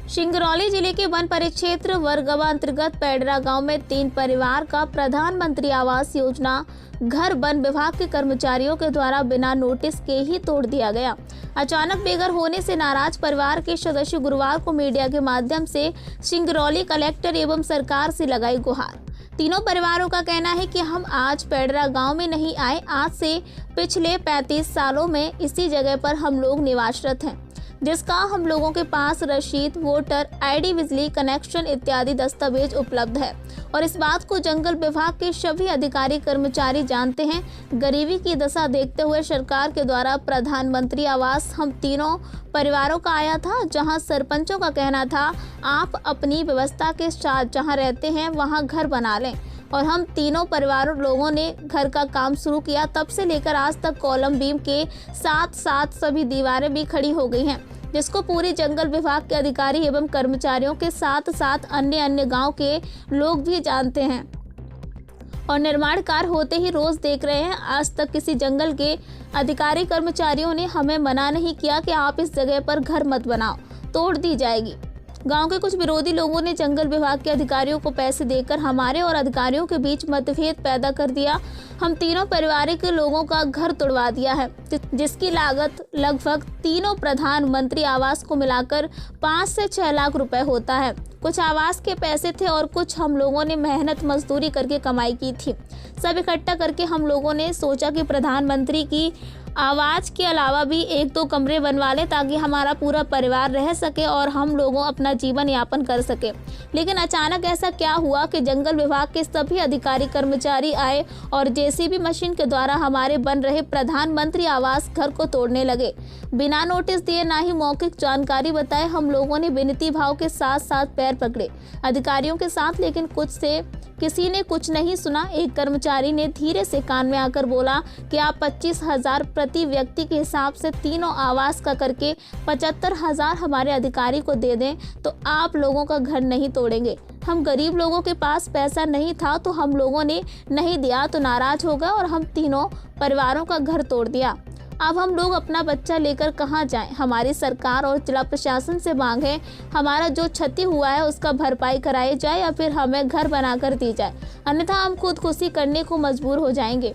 सिंगरौली जिले के वन परिक्षेत्र वरगवा अंतर्गत पेडरा गांव में 3 परिवार का प्रधानमंत्री आवास योजना घर वन विभाग के कर्मचारियों के द्वारा बिना नोटिस के ही तोड़ दिया गया। अचानक बेघर होने से नाराज परिवार के सदस्य गुरुवार को मीडिया के माध्यम से सिंगरौली कलेक्टर एवं सरकार से लगाई गुहार। तीनों परिवारों का कहना है कि हम आज पेडरा गांव में नहीं आए, आज से पिछले 35 सालों में इसी जगह पर हम लोग निवासरत हैं, जिसका हम लोगों के पास रसीद, वोटर आईडी, बिजली कनेक्शन इत्यादि दस्तावेज उपलब्ध है और इस बात को जंगल विभाग के सभी अधिकारी कर्मचारी जानते हैं। गरीबी की दशा देखते हुए सरकार के द्वारा प्रधानमंत्री आवास हम तीनों परिवारों का आया था, जहां सरपंचों का कहना था आप अपनी व्यवस्था के साथ जहां रहते हैं वहां घर बना लें और हम तीनों परिवारों लोगों ने घर का काम शुरू किया। तब से लेकर आज तक कॉलम बीम के साथ साथ सभी दीवारें भी खड़ी हो गई हैं, जिसको पूरी जंगल विभाग के अधिकारी एवं कर्मचारियों के साथ साथ अन्य गांव के लोग भी जानते हैं और निर्माण कार्य होते ही रोज देख रहे हैं। आज तक किसी जंगल के अधिकारी कर्मचारियों ने हमें मना नहीं किया कि आप इस जगह पर घर मत बनाओ, तोड़ दी जाएगी। गांव के कुछ विरोधी लोगों ने जंगल विभाग के अधिकारियों को पैसे देकर हमारे और अधिकारियों के बीच मतभेद पैदा कर दिया। हम तीनों परिवार के लोगों का घर तोड़वा दिया है, जिसकी लागत लगभग तीनों प्रधानमंत्री आवास को मिलाकर 5 से 6 लाख रुपए होता है। कुछ आवास के पैसे थे और कुछ हम लोगों ने मेहनत मजदूरी करके कमाई की थी। सब इकट्ठा करके हम लोगों ने सोचा कि प्रधानमंत्री की आवास के अलावा भी 1-2 कमरे बनवा लें ताकि हमारा पूरा परिवार रह सके और हम लोगों अपना जीवन यापन कर सके। लेकिन अचानक ऐसा क्या हुआ कि जंगल विभाग के सभी अधिकारी कर्मचारी आए और जेसीबी मशीन के द्वारा हमारे बन रहे प्रधानमंत्री आवास घर को तोड़ने लगे। बिना नोटिस दिए, ना ही मौखिक जानकारी बताए, हम लोगों ने विनती भाव के साथ साथ पैर पकड़े अधिकारियों के साथ, लेकिन किसी ने कुछ नहीं सुना। एक कर्मचारी ने धीरे से कान में आकर बोला कि आप 25,000 प्रति व्यक्ति के हिसाब से तीनों आवास का करके 75,000 हमारे अधिकारी को दे दें तो आप लोगों का घर नहीं तोड़ेंगे। हम गरीब लोगों के पास पैसा नहीं था तो हम लोगों ने नहीं दिया तो नाराज हो गए और हम तीनों परिवारों का घर तोड़ दिया। अब हम लोग अपना बच्चा लेकर कहाँ जाएं? हमारी सरकार और जिला प्रशासन से मांग है हमारा जो क्षति हुआ है उसका भरपाई कराई जाए या फिर हमें घर बनाकर दी जाए, अन्यथा हम खुदकुशी करने को मजबूर हो जाएंगे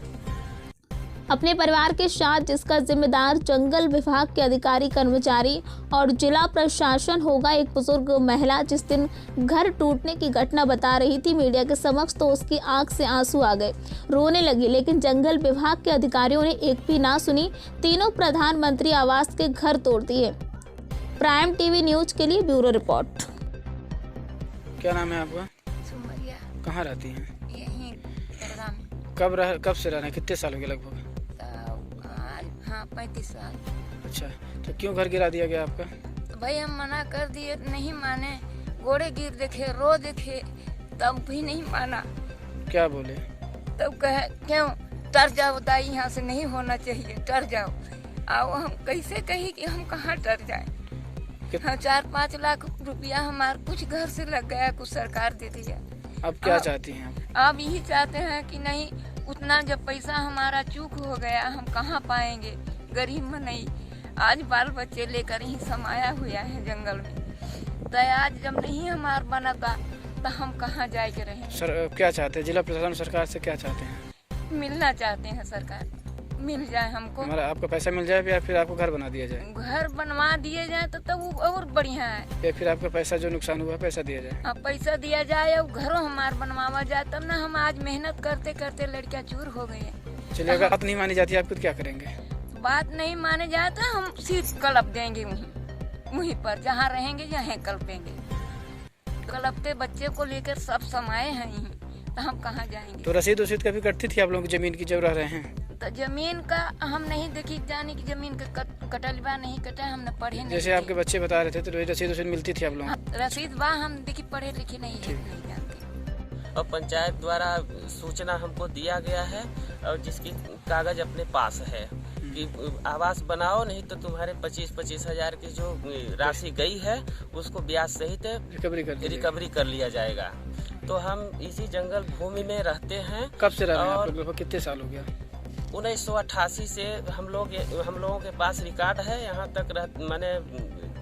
अपने परिवार के साथ, जिसका जिम्मेदार जंगल विभाग के अधिकारी कर्मचारी और जिला प्रशासन होगा। एक बुजुर्ग महिला जिस दिन घर टूटने की घटना बता रही थी मीडिया के समक्ष तो उसकी आंख से आंसू आ गए, रोने लगी, लेकिन जंगल विभाग के अधिकारियों ने एक भी ना सुनी। तीनों प्रधानमंत्री आवास के घर तोड़ दिए। प्राइम टीवी न्यूज के लिए ब्यूरो रिपोर्ट। क्या नाम है आपका? सुमरिया। कहाँ रहती हैं? यहीं पेडरा में। कब से रहना है? कितने साल हो गए लगभग? हाँ 35 साल। अच्छा, तो क्यों घर गिरा दिया गया आपका? तो भाई हम मना कर दिए, नहीं माने, घोड़े गिर देखे, रो देखे, तब भी नहीं माना। क्या बोले? तब कहे क्यों डर जाओ दाई, यहाँ से नहीं होना चाहिए, डर जाओ। आओ हम कैसे कही कि हम कहाँ डर जाए। हाँ 4-5 लाख रुपया हमारे कुछ घर से लग गया, कुछ सरकार दे दिया। अब क्या चाहती हैं आप? आप यही चाहते हैं कि नहीं उतना जब पैसा हमारा चूक हो गया हम कहाँ पाएंगे, गरीब में नहीं। आज बाल बच्चे लेकर ही समाया हुआ है जंगल में, तो आज जब नहीं हमारा बनता तो हम कहाँ जाए के रहें। सर क्या चाहते हैं? जिला प्रशासन सरकार से क्या चाहते हैं? मिलना चाहते हैं, सरकार मिल जाए हमको। हमारा आपका पैसा मिल जाए या फिर आपको घर बना दिया जाए? घर बनवा दिए जाए तो तब वो और बढ़िया है। या फिर आपका पैसा जो नुकसान हुआ पैसा दिया जाए? हाँ पैसा दिया जाए और घरों हमार बनवावा जाए, तब ना हम आज मेहनत करते करते लड़कियां चूर हो गई है। चलिए, अगर बात नहीं मानी जाती आप खुद क्या करेंगे? बात नहीं माने जाए तो हम सिर्फ कलप देंगे, वहीं पर जहाँ रहेंगे जहाँ कलपेंगे। कलपते बच्चे को लेकर सब समाये हैं यहीं, तो हम कहाँ जाएंगे। तो रसीद वसीद कभी कटती थी आप लोगों की जमीन की जब रह रहे हैं? तो जमीन का हम नहीं देखी, जाने की जमीन का कटलवा नहीं कटा, हमने पढ़े नहीं। जैसे आपके बच्चे बता रहे थे तो रसीद वसीद मिलती थी आप लोगों को? रसीद बा, हम देखी पढ़े लिखे नहीं है, नहीं जानते। और पंचायत द्वारा सूचना हमको दिया गया है और जिसकी कागज अपने पास है कि आवास बनाओ, नहीं तो तुम्हारे 25-25 हजार की जो राशि गई है उसको ब्याज सहित रिकवरी कर लिया जाएगा। तो हम इसी जंगल भूमि में रहते हैं। कब से रह रहे हैं आप लोग? कितने साल हो गया? 1988 से हम लोगों के पास रिकॉर्ड है। यहाँ तक मैंने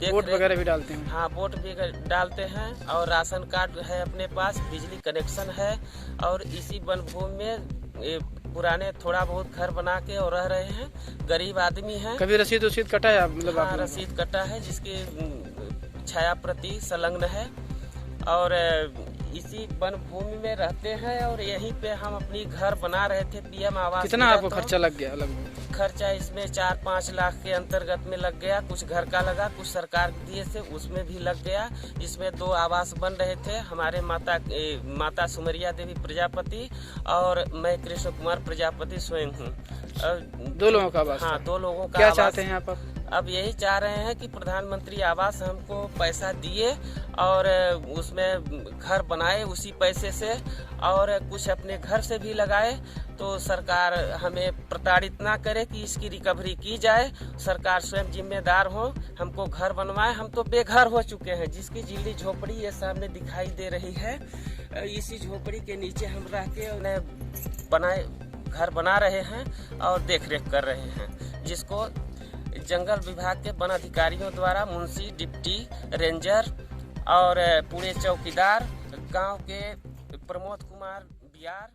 वोट वगैरह भी डालते हैं। हाँ, वोट भी डालते हैं और राशन कार्ड है अपने पास, बिजली कनेक्शन है और इसी वन भूमि में पुराने थोड़ा बहुत घर बना के और रह रहे हैं। गरीब आदमी हैं। कभी रसीद कटा है? मतलब हाँ, रसीद कटा है जिसकी छाया प्रति संलग्न है और इसी वन भूमि में रहते हैं और यहीं पे हम अपनी घर बना रहे थे। पीएम आवास। कितना आपको खर्चा लग गया? लगभग खर्चा इसमें 4-5 लाख के अंतर्गत में लग गया। कुछ घर का लगा, कुछ सरकार दिए थे उसमें भी लग गया। इसमें 2 आवास बन रहे थे, हमारे माता सुमरिया देवी प्रजापति और मैं कृष्ण कुमार प्रजापति स्वयं हूँ। 2 लोगों का आवास? हाँ, 2 लोगों का। क्या चाहते हैं आप? अब यही चाह रहे हैं कि प्रधानमंत्री आवास हमको पैसा दिए और उसमें घर बनाए उसी पैसे से और कुछ अपने घर से भी लगाए, तो सरकार हमें प्रताड़ित ना करे कि इसकी रिकवरी की जाए। सरकार स्वयं जिम्मेदार हो, हमको घर बनवाए। हम तो बेघर हो चुके हैं। जिसकी झिल्ली झोपड़ी ये सामने दिखाई दे रही है, इसी झोपड़ी के नीचे हम रह के घर बना रहे हैं और देख रेख कर रहे हैं, जिसको जंगल विभाग के वन अधिकारियों द्वारा मुंशी, डिप्टी रेंजर और पूरे चौकीदार, गांव के प्रमोद कुमार बियार